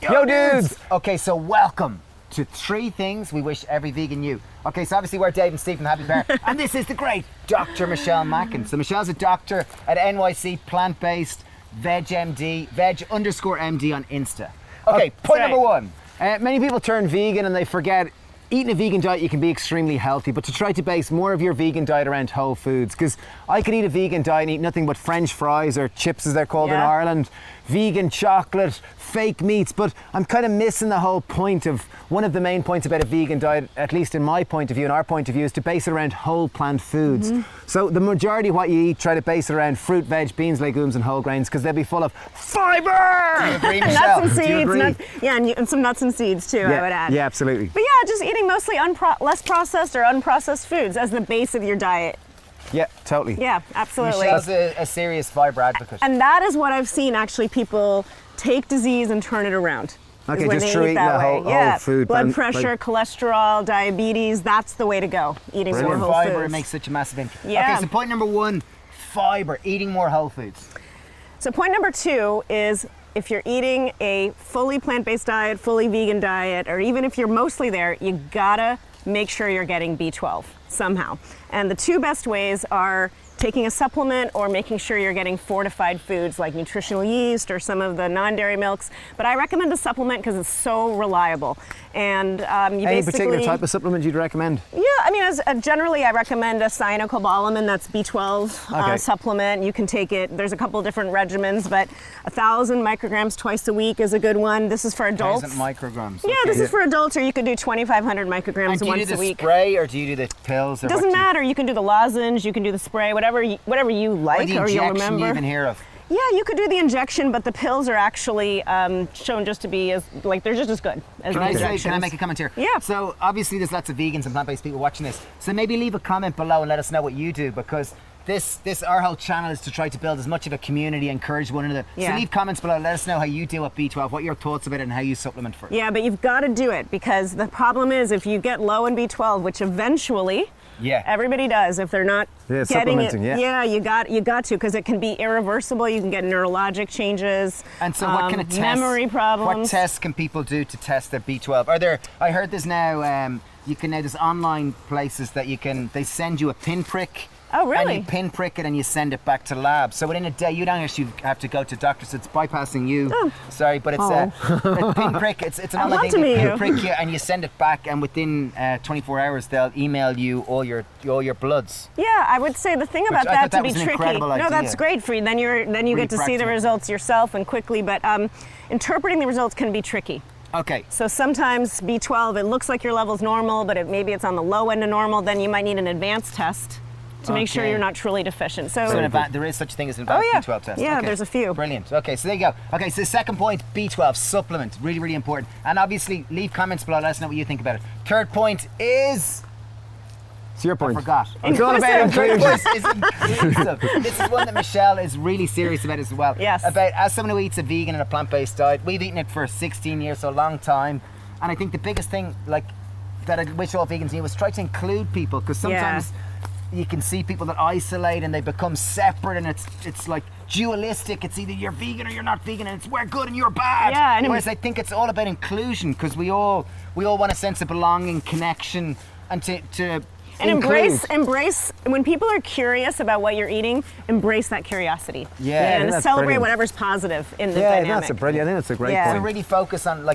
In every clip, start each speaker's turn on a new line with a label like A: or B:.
A: Yo, dudes!
B: Okay, so welcome to 3 things we wish every vegan knew. Okay, so obviously we're Dave and Steve from Happy Pear, and this is the great Dr. Michelle McMacken. So Michelle's a doctor at NYC, plant-based, veg-MD, veg_MD on Insta. Okay, point number 1.
A: Many people turn vegan and they forget eating a vegan diet, you can be extremely healthy, but to try to base more of your vegan diet around whole foods, because I could eat a vegan diet and eat nothing but French fries or chips as they're called in Ireland, vegan chocolate, fake meats, but I'm kind of missing the whole point of, one of the main points about a vegan diet, at least in my point of view and our point of view, is to base it around whole plant foods. So the majority of what you eat, try to base it around fruit, veg, beans, legumes and whole grains, because they'll be full of fibre!
B: Do you agree, Michelle?
C: Nuts and
B: Do you
C: seeds.
B: agree?
C: And some nuts and seeds too, I would add.
A: Yeah, absolutely.
C: But yeah, just eating mostly less processed or unprocessed foods as the base of your diet.
A: Yeah, totally.
C: Yeah, absolutely.
B: Michelle's a serious fibre advocate.
C: And that is what I've seen actually people take disease and turn it around.
A: Okay,
C: when
A: just
C: they
A: through
C: eat
A: eating
C: that
A: the
C: way.
A: whole food.
C: Blood pressure, cholesterol, diabetes, that's the way to go. Eating more whole
B: fibre
C: foods.
B: makes such a massive impact.
C: Yeah.
B: Okay, so point number 1, fibre, eating more whole foods.
C: So point number 2 is if you're eating a fully plant-based diet, fully vegan diet, or even if you're mostly there, you gotta make sure you're getting B12 somehow. And the 2 best ways are taking a supplement or making sure you're getting fortified foods like nutritional yeast or some of the non-dairy milks. But I recommend a supplement because it's so reliable. And you
A: Any
C: basically...
A: particular type of supplement you'd recommend?
C: Yeah, I mean, generally I recommend a cyanocobalamin, that's B12 supplement. You can take it, there's a couple different regimens, but 1,000 micrograms twice a week is a good one. This is for adults.
B: 1,000 micrograms.
C: Yeah, this is for adults, or you could do 2,500 micrograms
B: And do you
C: once
B: do
C: a
B: the
C: week.
B: spray or do you do the pills? Or
C: Doesn't matter. You can do the lozenge, you can do the spray, whatever you like,
B: or the
C: or you'll
B: injection
C: remember.
B: you even hear of.
C: Yeah, you could do the injection, but the pills are actually shown just to be as they're just as good as the injections.
B: Can I make a comment here?
C: Yeah.
B: So obviously there's lots of vegans and plant-based people watching this. So maybe leave a comment below and let us know what you do, because our whole channel is to try to build as much of a community, encourage one another.
C: Yeah.
B: So leave comments below, let us know how you deal with B12, what your thoughts about it and how you supplement for it.
C: Yeah, but you've got to do it, because the problem is if you get low in B12, which eventually everybody does if they're not getting it. You got to, because it can be irreversible. You can get neurologic changes.
B: And so what kind of tests,
C: memory problems.
B: What tests can people do to test their B12? I heard there's now, there's online places that they send you a pinprick.
C: Oh, really?
B: And you pinprick it and you send it back to lab. So within a day, you don't actually have to go to doctors. So it's bypassing you. Oh. Sorry, but it's a pinprick. It's an online thing. They pinprick you and you send it back, and within 24 hours, they'll email you all your bloods.
C: Yeah, I would say the thing about that to be tricky.
B: No,
C: that's great for you. Then you get to see the results yourself and quickly. But interpreting the results can be tricky.
B: Okay.
C: So sometimes B12, it looks like your level's normal, but maybe it's on the low end of normal. Then you might need an advanced test to make sure you're not truly deficient. So
B: there is such a thing as an advanced B12 test.
C: Yeah, there's a few.
B: Brilliant. Okay, so there you go. Okay, so the second point, B12 supplement, really, really important. And obviously, leave comments below, let us know what you think about it. Third point is...
A: It's your point.
B: I forgot.
A: It's all about inclusion.
B: This is one that Michelle is really serious about as well.
C: Yes.
B: About, as someone who eats a vegan and a plant-based diet, we've eaten it for 16 years, so a long time. And I think the biggest thing, that I wish all vegans knew was try to include people, because sometimes... You can see people that isolate and they become separate, and it's like dualistic. It's either you're vegan or you're not vegan, and it's we're good and you're bad.
C: Yeah,
B: whereas I think it's all about inclusion, because we all want a sense of belonging, connection, and to
C: embrace when people are curious about what you're eating, embrace that curiosity.
A: Yeah,
C: and celebrate whatever's positive in the dynamic.
A: Yeah, that's brilliant. I think that's a great point.
B: So really focus on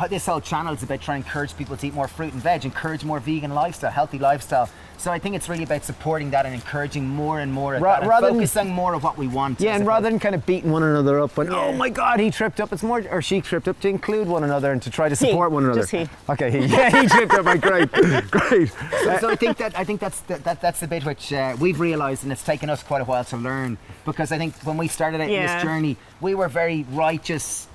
B: this whole channel is about trying to encourage people to eat more fruit and veg, encourage more vegan lifestyle, healthy lifestyle. So I think it's really about supporting that and encouraging more and more of that, and focusing more of what we want.
A: Yeah, and rather than kind of beating one another up and oh my God, he tripped up. It's more, or she tripped up, to include one another and to try to support one another.
C: Just he.
A: Okay, he tripped up. Right, great.
B: So I think that's the bit which we've realised, and it's taken us quite a while to learn, because I think when we started out in this journey, we were very righteous,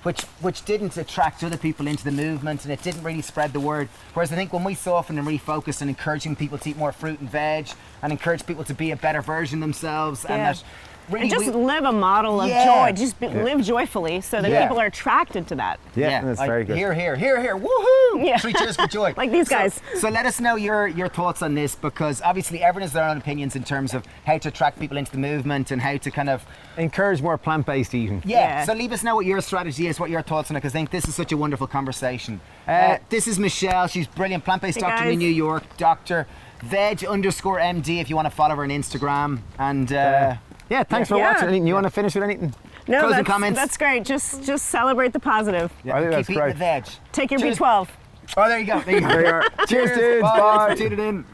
B: which didn't attract other people into the movement, and it didn't really spread the word. Whereas I think when we softened and really focused on encouraging people to eat more fruit and veg, and encourage people to be a better version of themselves, and that really,
C: And just live a model of joy. Just live joyfully so that people are attracted to that.
A: Yeah, that's very good.
B: Here, woohoo!
C: Yeah.
B: 3 cheers for joy.
C: Like these guys.
B: So let us know your thoughts on this, because obviously everyone has their own opinions in terms of how to attract people into the movement and how to kind of
A: encourage more plant-based eating.
C: Yeah.
B: So leave us know what your strategy is, what your thoughts on it, because I think this is such a wonderful conversation. This is Michelle. She's brilliant, plant-based doctor
C: guys.
B: in New York, Dr. Veg_MD if you want to follow her on Instagram. And
A: Yeah, thanks for watching. Anything you want to finish with anything?
C: No,
B: Closing comments?
C: that's great. Just celebrate the positive.
A: I think
B: keep
A: that's
B: eating
A: great.
B: the veg.
C: Take your
B: Cheers.
C: B12.
B: Oh, there you go. There you go.
A: There you are. Cheers, dudes.
B: Bye.
A: Bye.
B: Thanks for tuning in.